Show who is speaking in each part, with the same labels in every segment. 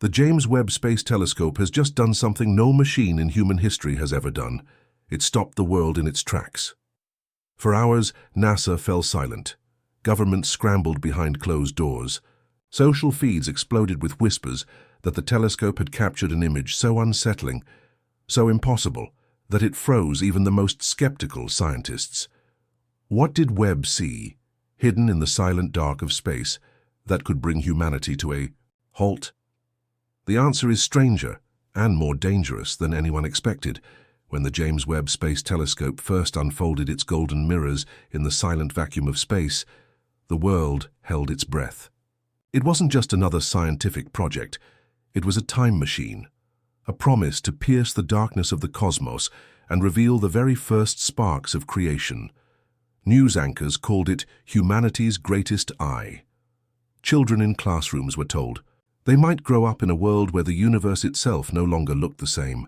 Speaker 1: The James Webb Space Telescope has just done something no machine in human history has ever done. It stopped the world in its tracks. For hours, NASA fell silent. Governments scrambled behind closed doors. Social feeds exploded with whispers that the telescope had captured an image so unsettling, so impossible, that it froze even the most skeptical scientists. What did Webb see, hidden in the silent dark of space, that could bring humanity to a halt? The answer is stranger and more dangerous than anyone expected. When the James Webb Space Telescope first unfolded its golden mirrors in the silent vacuum of space, the world held its breath. It wasn't just another scientific project. It was a time machine, a promise to pierce the darkness of the cosmos and reveal the very first sparks of creation. News anchors called it humanity's greatest eye. Children in classrooms were told they might grow up in a world where the universe itself no longer looked the same.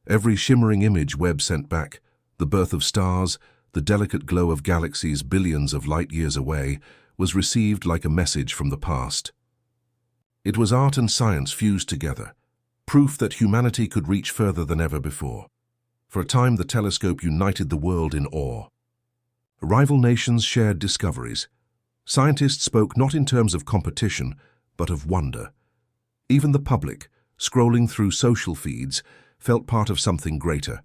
Speaker 1: Every shimmering image Webb sent back, the birth of stars, the delicate glow of galaxies billions of light years away, was received like a message from the past. It was art and science fused together, proof that humanity could reach further than ever before. For a time, the telescope united the world in awe. Rival nations shared discoveries. Scientists spoke not in terms of competition, but of wonder. Even the public, scrolling through social feeds, felt part of something greater.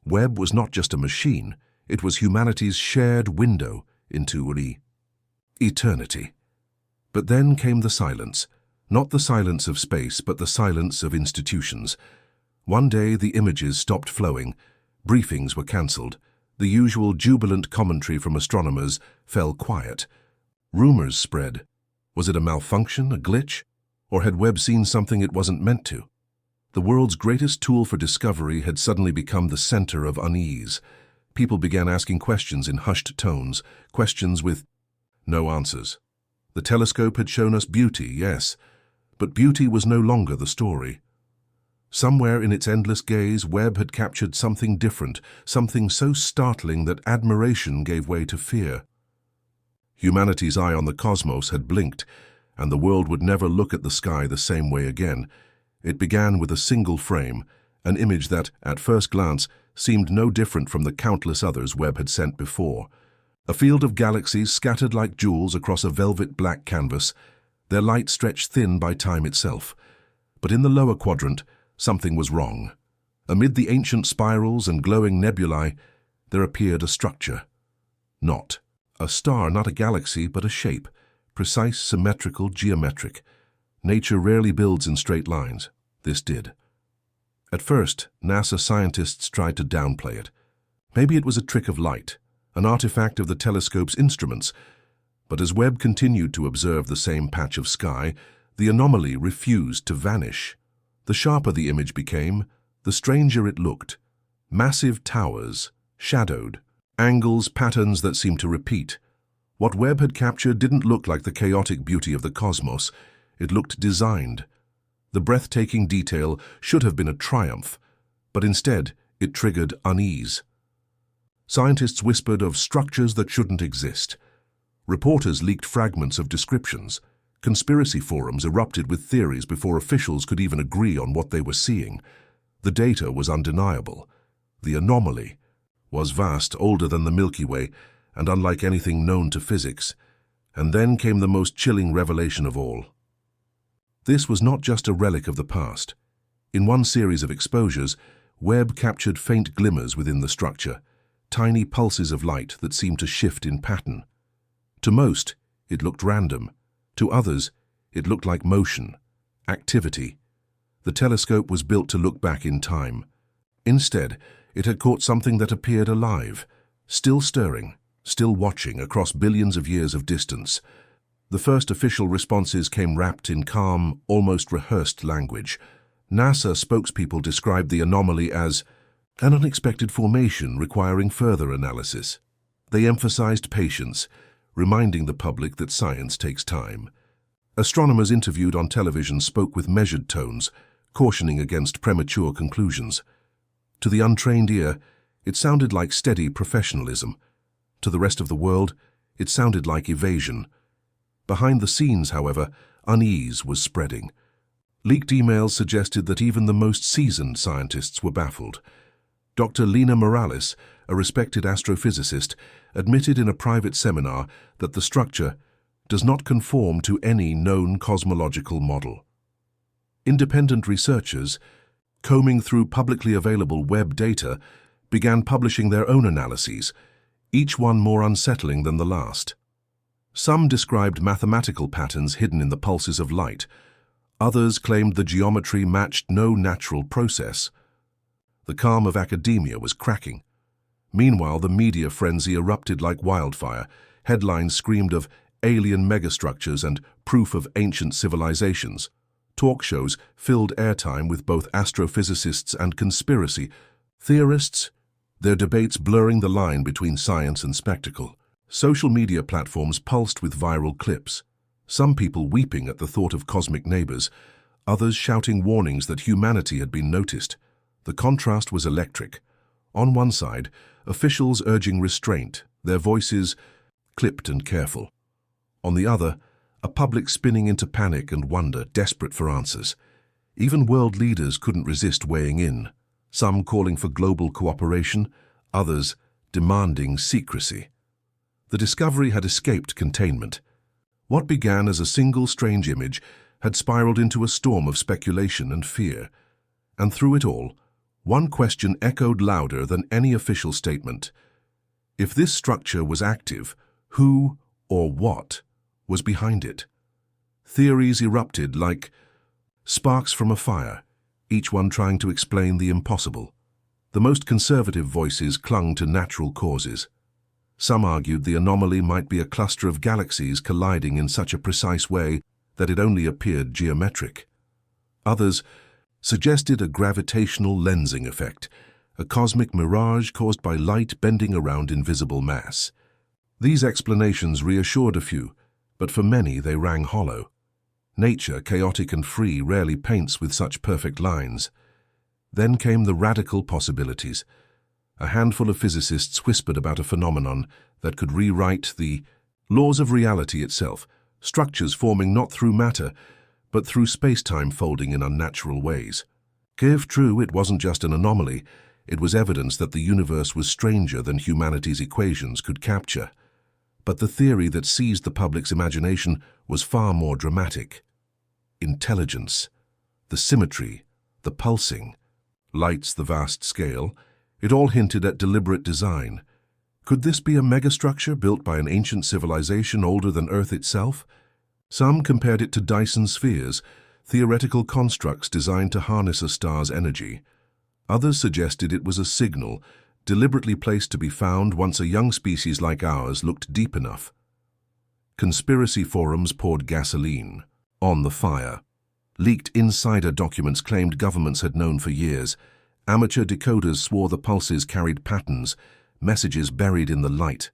Speaker 1: Webb was not just a machine, it was humanity's shared window into eternity. But then came the silence, not the silence of space, but the silence of institutions. One day the images stopped flowing, briefings were cancelled, the usual jubilant commentary from astronomers fell quiet. Rumors spread. Was it a malfunction, a glitch? Or had Webb seen something it wasn't meant to? The world's greatest tool for discovery had suddenly become the center of unease. People began asking questions in hushed tones, questions with no answers. The telescope had shown us beauty, yes, but beauty was no longer the story. Somewhere in its endless gaze, Webb had captured something different, something so startling that admiration gave way to fear. Humanity's eye on the cosmos had blinked, and the world would never look at the sky the same way again. It began with a single frame, an image that, at first glance, seemed no different from the countless others Webb had sent before. A field of galaxies scattered like jewels across a velvet black canvas, their light stretched thin by time itself. But in the lower quadrant, something was wrong. Amid the ancient spirals and glowing nebulae, there appeared a structure. Not a star, not a galaxy, but a shape, precise, symmetrical, geometric. Nature rarely builds in straight lines. This did. At first, NASA scientists tried to downplay it. Maybe it was a trick of light, an artifact of the telescope's instruments. But as Webb continued to observe the same patch of sky, the anomaly refused to vanish. The sharper the image became, the stranger it looked. Massive towers, shadowed, angles, patterns that seemed to repeat. What Webb had captured didn't look like the chaotic beauty of the cosmos. It looked designed. The breathtaking detail should have been a triumph, but instead it triggered unease. Scientists whispered of structures that shouldn't exist. Reporters leaked fragments of descriptions. Conspiracy forums erupted with theories before officials could even agree on what they were seeing. The data was undeniable. The anomaly was vast, older than the Milky Way, and unlike anything known to physics. And then came the most chilling revelation of all. This was not just a relic of the past. In one series of exposures, Webb captured faint glimmers within the structure, tiny pulses of light that seemed to shift in pattern. To most, it looked random. To others, it looked like motion, activity. The telescope was built to look back in time. Instead, it had caught something that appeared alive, still stirring, still watching across billions of years of distance. The first official responses came wrapped in calm, almost rehearsed language. NASA spokespeople described the anomaly as an unexpected formation requiring further analysis. They emphasized patience, reminding the public that science takes time. Astronomers interviewed on television spoke with measured tones, cautioning against premature conclusions. To the untrained ear, it sounded like steady professionalism. To the rest of the world, it sounded like evasion. Behind the scenes, however, unease was spreading. Leaked emails suggested that even the most seasoned scientists were baffled. Dr. Lina Morales, a respected astrophysicist, admitted in a private seminar that the structure does not conform to any known cosmological model. Independent researchers, combing through publicly available Webb data, began publishing their own analyses, each one more unsettling than the last. Some described mathematical patterns hidden in the pulses of light. Others claimed the geometry matched no natural process. The calm of academia was cracking. Meanwhile, the media frenzy erupted like wildfire. Headlines screamed of alien megastructures and proof of ancient civilizations. Talk shows filled airtime with both astrophysicists and conspiracy theorists, their debates blurring the line between science and spectacle. Social media platforms pulsed with viral clips, some people weeping at the thought of cosmic neighbors, others shouting warnings that humanity had been noticed. The contrast was electric. On one side, officials urging restraint, their voices clipped and careful. On the other, a public spinning into panic and wonder, desperate for answers. Even world leaders couldn't resist weighing in, some calling for global cooperation, others demanding secrecy. The discovery had escaped containment. What began as a single strange image had spiraled into a storm of speculation and fear. And through it all, one question echoed louder than any official statement. If this structure was active, who or what was behind it? Theories erupted like sparks from a fire, each one trying to explain the impossible. The most conservative voices clung to natural causes. Some argued the anomaly might be a cluster of galaxies colliding in such a precise way that it only appeared geometric. Others suggested a gravitational lensing effect, a cosmic mirage caused by light bending around invisible mass. These explanations reassured a few, but for many they rang hollow. Nature, chaotic and free, rarely paints with such perfect lines. Then came the radical possibilities. A handful of physicists whispered about a phenomenon that could rewrite the laws of reality itself, structures forming not through matter, but through space-time folding in unnatural ways. If true, it wasn't just an anomaly, it was evidence that the universe was stranger than humanity's equations could capture. But the theory that seized the public's imagination was far more dramatic. Intelligence, the symmetry, the pulsing, light's the vast scale, it all hinted at deliberate design. Could this be a megastructure built by an ancient civilization older than Earth itself? Some compared it to Dyson spheres, theoretical constructs designed to harness a star's energy. Others suggested it was a signal, deliberately placed to be found once a young species like ours looked deep enough. Conspiracy forums poured gasoline on the fire. Leaked insider documents claimed governments had known for years. Amateur decoders swore the pulses carried patterns, messages buried in the light.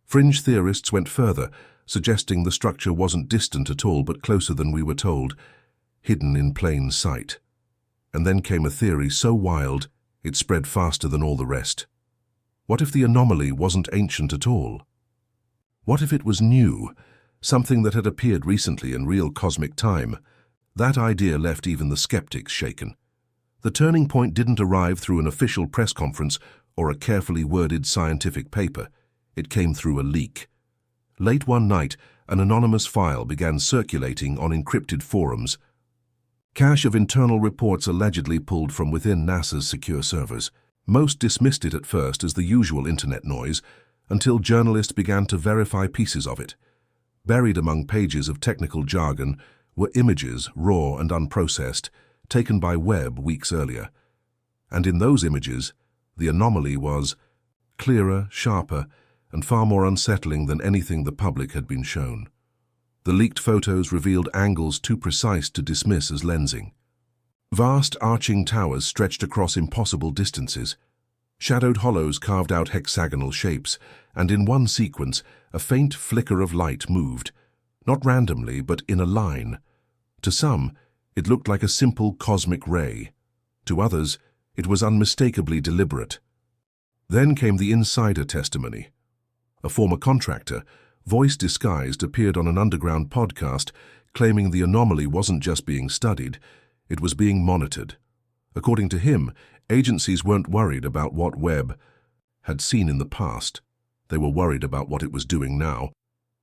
Speaker 1: Fringe theorists went further, suggesting the structure wasn't distant at all but closer than we were told, hidden in plain sight. And then came a theory so wild, it spread faster than all the rest. What if the anomaly wasn't ancient at all? What if it was new, something that had appeared recently in real cosmic time? That idea left even the skeptics shaken. The turning point didn't arrive through an official press conference or a carefully worded scientific paper. It came through a leak. Late one night, an anonymous file began circulating on encrypted forums. Cache of internal reports allegedly pulled from within NASA's secure servers. Most dismissed it at first as the usual internet noise, until journalists began to verify pieces of it. Buried among pages of technical jargon were images, raw and unprocessed, taken by Webb weeks earlier. And in those images, the anomaly was clearer, sharper, and far more unsettling than anything the public had been shown. The leaked photos revealed angles too precise to dismiss as lensing. Vast arching towers stretched across impossible distances. Shadowed hollows carved out hexagonal shapes, and in one sequence, a faint flicker of light moved, not randomly but in a line. To some, it looked like a simple cosmic ray. To others, it was unmistakably deliberate. Then came the insider testimony. A former contractor, voice disguised, appeared on an underground podcast claiming the anomaly wasn't just being studied, It was being monitored. According to him, agencies weren't worried about what Webb had seen in the past. They were worried about what it was doing now.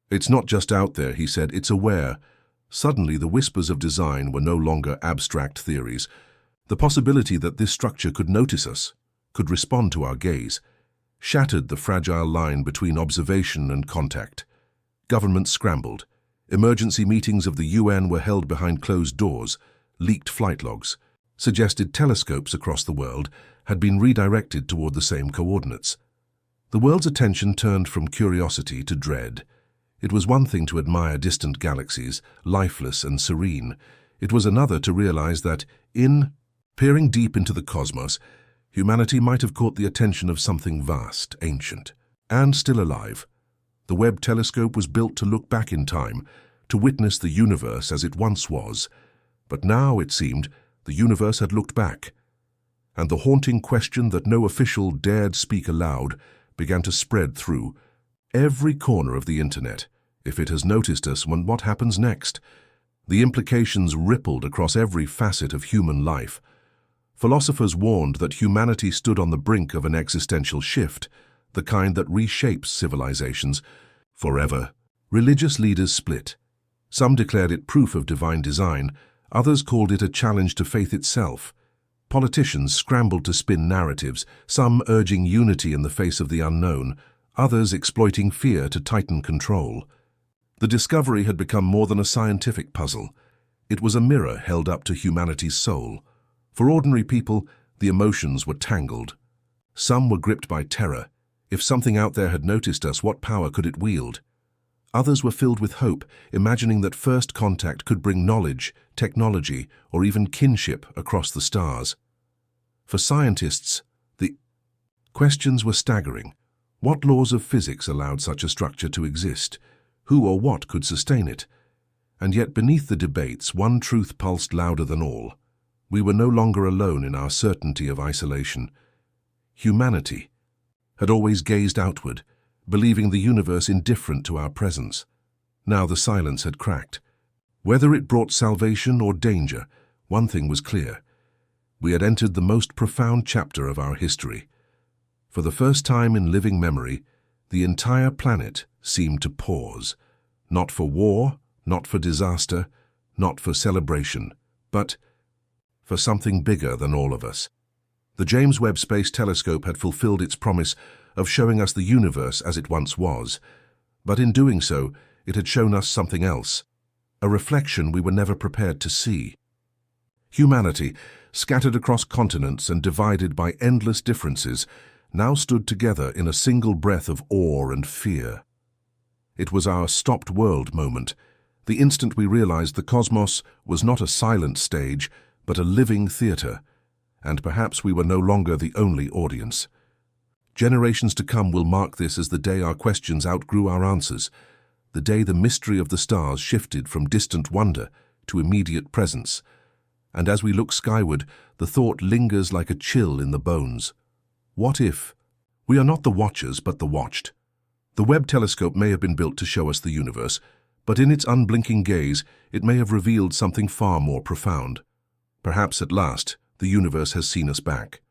Speaker 1: It's not just out there, he said, it's aware. Suddenly, the whispers of design were no longer abstract theories. The possibility that this structure could notice us, could respond to our gaze, shattered the fragile line between observation and contact. Governments scrambled. Emergency meetings of the UN were held behind closed doors. Leaked flight logs suggested telescopes across the world had been redirected toward the same coordinates. The world's attention turned from curiosity to dread. It was one thing to admire distant galaxies, lifeless and serene. It was another to realize that, in peering deep into the cosmos, humanity might have caught the attention of something vast, ancient, and still alive. The Webb telescope was built to look back in time, to witness the universe as it once was. But now, it seemed, the universe had looked back, and the haunting question that no official dared speak aloud began to spread through every corner of the internet. If it has noticed us, what happens next? The implications rippled across every facet of human life. Philosophers warned that humanity stood on the brink of an existential shift, the kind that reshapes civilizations forever. Religious leaders split. Some declared it proof of divine design, others called it a challenge to faith itself. Politicians scrambled to spin narratives, some urging unity in the face of the unknown, others exploiting fear to tighten control. The discovery had become more than a scientific puzzle. It was a mirror held up to humanity's soul. For ordinary people, the emotions were tangled. Some were gripped by terror. If something out there had noticed us, what power could it wield? Others were filled with hope, imagining that first contact could bring knowledge, technology, or even kinship across the stars. For scientists, the questions were staggering. What laws of physics allowed such a structure to exist? Who or what could sustain it? And yet beneath the debates, one truth pulsed louder than all. We were no longer alone in our certainty of isolation. Humanity had always gazed outward, believing the universe indifferent to our presence. Now the silence had cracked. Whether it brought salvation or danger, one thing was clear. We had entered the most profound chapter of our history. For the first time in living memory, the entire planet seemed to pause. Not for war, not for disaster, not for celebration, but for something bigger than all of us. The James Webb Space Telescope had fulfilled its promise of showing us the universe as it once was, but in doing so, it had shown us something else, a reflection we were never prepared to see. Humanity, scattered across continents and divided by endless differences, now stood together in a single breath of awe and fear. It was our stopped world moment, the instant we realized the cosmos was not a silent stage, but a living theater, and perhaps we were no longer the only audience. Generations to come will mark this as the day our questions outgrew our answers, the day the mystery of the stars shifted from distant wonder to immediate presence. And as we look skyward, the thought lingers like a chill in the bones. What if? We are not the watchers, but the watched. The Webb telescope may have been built to show us the universe, but in its unblinking gaze, it may have revealed something far more profound. Perhaps at last, the universe has seen us back.